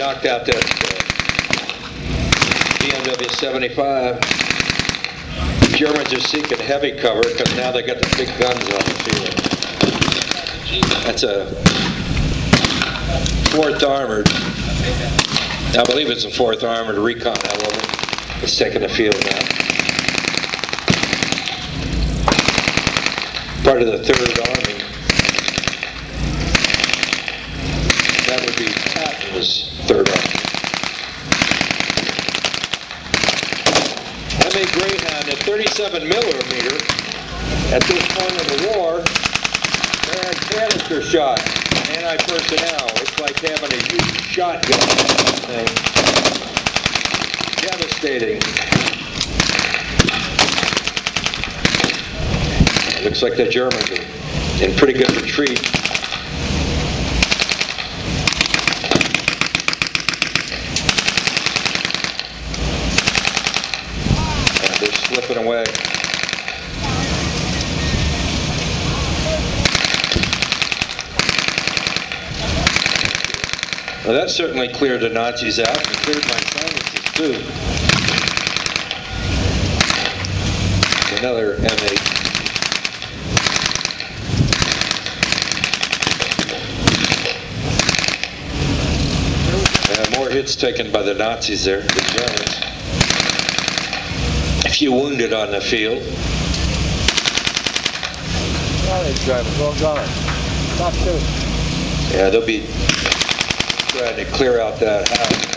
knocked out that BMW 75. The Germans are seeking heavy cover because now they got the big guns on the field. That's a 4th Armored. I believe it's a 4th Armored Recon, however. It's taking the field now. Part of the 3rd Army. That would be Patton's 3rd Army. I'm a Greyhound at 37 millimeter. At this point in the war, they're at canister shot, anti-personnel. It's like having a huge shotgun thing. Devastating. It looks like the Germans are in pretty good retreat. And they're slipping away. Well, that certainly cleared the Nazis out and cleared my sinuses too. Another M8. More hits taken by the Nazis there, the Germans. A few wounded on the field. Yeah, they'll be trying to clear out that house.